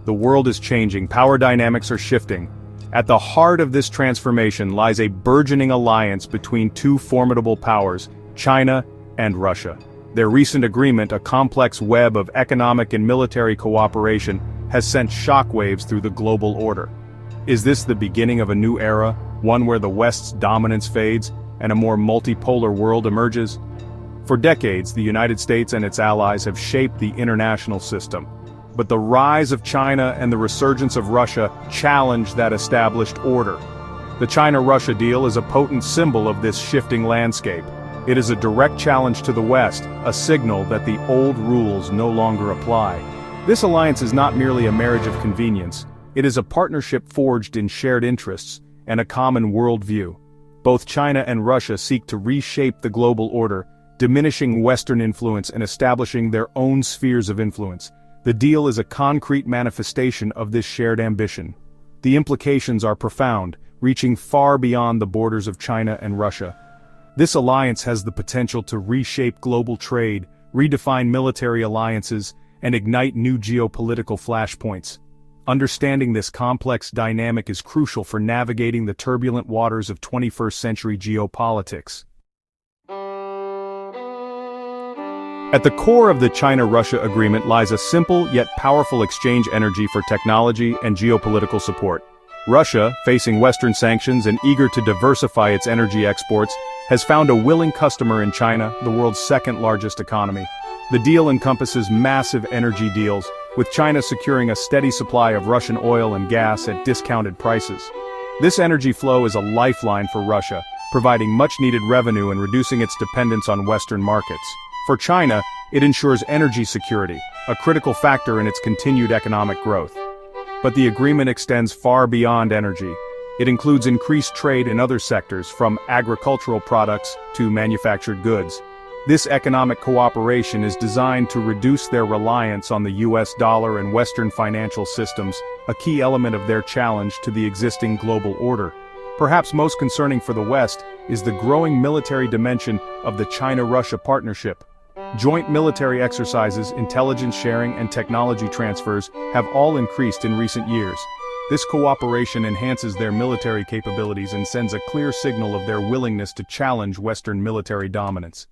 The world is changing, power dynamics are shifting. At the heart of this transformation lies a burgeoning alliance between two formidable powers, China and Russia. Their recent agreement, a complex web of economic and military cooperation, has sent shockwaves through the global order. Is this the beginning of a new era, one where the West's dominance fades and a more multipolar world emerges? For decades, the United States and its allies have shaped the international system. But the rise of China and the resurgence of Russia challenge that established order. The China-Russia deal is a potent symbol of this shifting landscape. It is a direct challenge to the West, a signal that the old rules no longer apply. This alliance is not merely a marriage of convenience. It is a partnership forged in shared interests and a common worldview. Both China and Russia seek to reshape the global order, diminishing Western influence and establishing their own spheres of influence. The deal is a concrete manifestation of this shared ambition. The implications are profound, reaching far beyond the borders of China and Russia. This alliance has the potential to reshape global trade, redefine military alliances, and ignite new geopolitical flashpoints. Understanding this complex dynamic is crucial for navigating the turbulent waters of 21st century geopolitics. At the core of the China-Russia agreement lies a simple yet powerful exchange energy for technology and geopolitical support. Russia, facing Western sanctions and eager to diversify its energy exports, has found a willing customer in China, the world's second-largest economy. The deal encompasses massive energy deals, with China securing a steady supply of Russian oil and gas at discounted prices. This energy flow is a lifeline for Russia, providing much-needed revenue and reducing its dependence on Western markets. For China, it ensures energy security, a critical factor in its continued economic growth. But the agreement extends far beyond energy. It includes increased trade in other sectors, from agricultural products to manufactured goods. This economic cooperation is designed to reduce their reliance on the US dollar and Western financial systems, a key element of their challenge to the existing global order. Perhaps most concerning for the West is the growing military dimension of the China-Russia partnership. Joint military exercises, intelligence sharing, and technology transfers have all increased in recent years. This cooperation enhances their military capabilities and sends a clear signal of their willingness to challenge Western military dominance.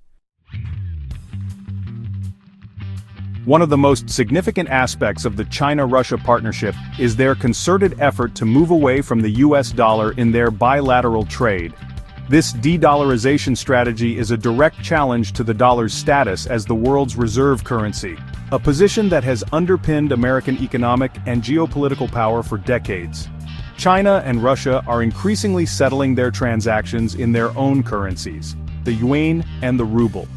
One of the most significant aspects of the China-Russia partnership is their concerted effort to move away from the US dollar in their bilateral trade. This de-dollarization strategy is a direct challenge to the dollar's status as the world's reserve currency, a position that has underpinned American economic and geopolitical power for decades. China and Russia are increasingly settling their transactions in their own currencies, the yuan and the ruble.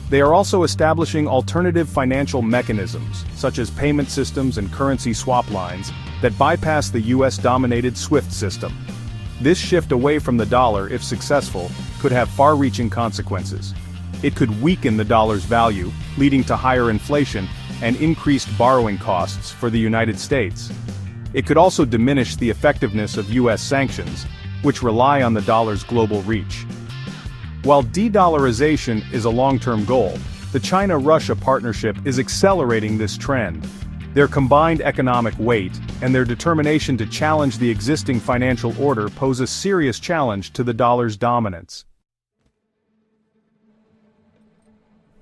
They are also establishing alternative financial mechanisms, such as payment systems and currency swap lines, that bypass the US-dominated SWIFT system. This shift away from the dollar, if successful, could have far-reaching consequences. It could weaken the dollar's value, leading to higher inflation and increased borrowing costs for the United States. It could also diminish the effectiveness of US sanctions, which rely on the dollar's global reach. While de-dollarization is a long-term goal, the China-Russia partnership is accelerating this trend. Their combined economic weight and their determination to challenge the existing financial order pose a serious challenge to the dollar's dominance.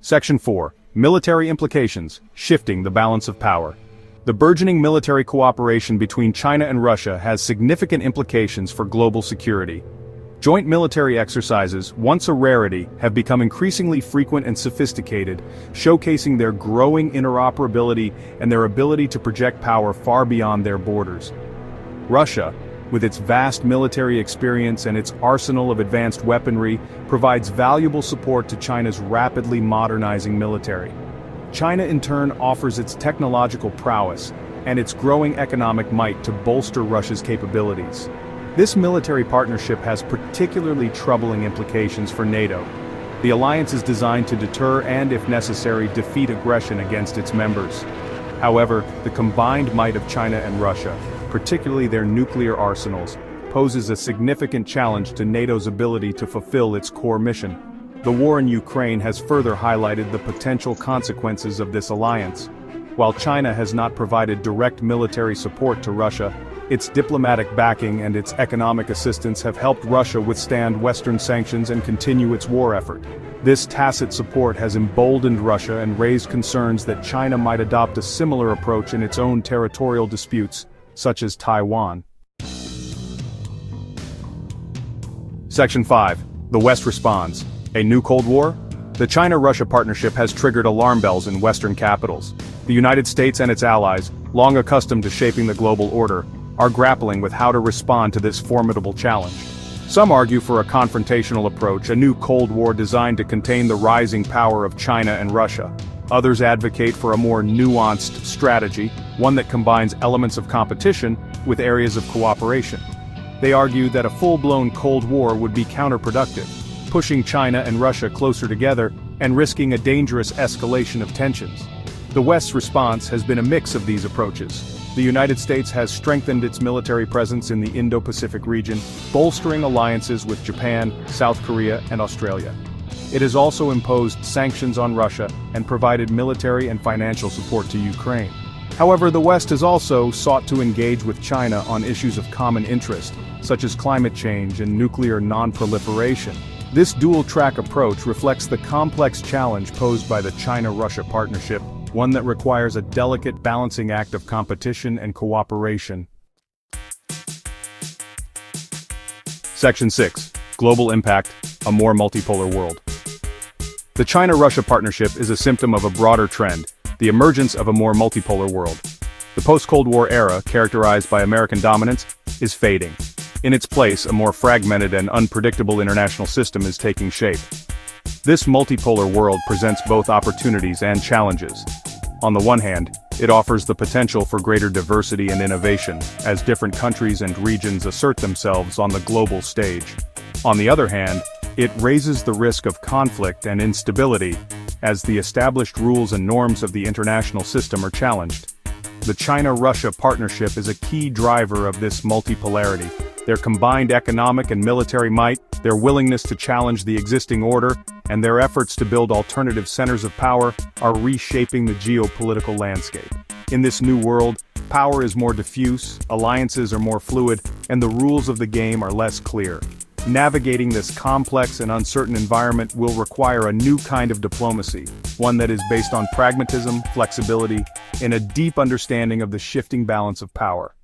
Section 4. Military implications, shifting the balance of power. The burgeoning military cooperation between China and Russia has significant implications for global security. Joint military exercises, once a rarity, have become increasingly frequent and sophisticated, showcasing their growing interoperability and their ability to project power far beyond their borders. Russia, with its vast military experience and its arsenal of advanced weaponry, provides valuable support to China's rapidly modernizing military. China in turn offers its technological prowess and its growing economic might to bolster Russia's capabilities. This military partnership has particularly troubling implications for NATO. The alliance is designed to deter and, if necessary, defeat aggression against its members. However, the combined might of China and Russia, particularly their nuclear arsenals, poses a significant challenge to NATO's ability to fulfill its core mission. The war in Ukraine has further highlighted the potential consequences of this alliance. While China has not provided direct military support to Russia, its diplomatic backing and its economic assistance have helped Russia withstand Western sanctions and continue its war effort. This tacit support has emboldened Russia and raised concerns that China might adopt a similar approach in its own territorial disputes, such as Taiwan. Section 5. The West responds. A new Cold War? The China-Russia partnership has triggered alarm bells in Western capitals. The United States and its allies, long accustomed to shaping the global order, are grappling with how to respond to this formidable challenge. Some argue for a confrontational approach, a new Cold War designed to contain the rising power of China and Russia. Others advocate for a more nuanced strategy, one that combines elements of competition with areas of cooperation. They argue that a full-blown Cold War would be counterproductive, pushing China and Russia closer together and risking a dangerous escalation of tensions. The West's response has been a mix of these approaches. The United States has strengthened its military presence in the Indo-Pacific region, bolstering alliances with Japan, South Korea, and Australia. It has also imposed sanctions on Russia and provided military and financial support to Ukraine. However, the West has also sought to engage with China on issues of common interest, such as climate change and nuclear non-proliferation. This dual-track approach reflects the complex challenge posed by the China-Russia partnership, one that requires a delicate balancing act of competition and cooperation. Section 6. Global Impact, a more multipolar world. The China-Russia partnership is a symptom of a broader trend, the emergence of a more multipolar world. The post-Cold War era, characterized by American dominance, is fading. In its place, a more fragmented and unpredictable international system is taking shape. This multipolar world presents both opportunities and challenges. On the one hand, it offers the potential for greater diversity and innovation, as different countries and regions assert themselves on the global stage. On the other hand, it raises the risk of conflict and instability, as the established rules and norms of the international system are challenged. The China-Russia partnership is a key driver of this multipolarity. Their combined economic and military might, their willingness to challenge the existing order, and their efforts to build alternative centers of power are reshaping the geopolitical landscape. In this new world, power is more diffuse, alliances are more fluid, and the rules of the game are less clear. Navigating this complex and uncertain environment will require a new kind of diplomacy, one that is based on pragmatism, flexibility, and a deep understanding of the shifting balance of power.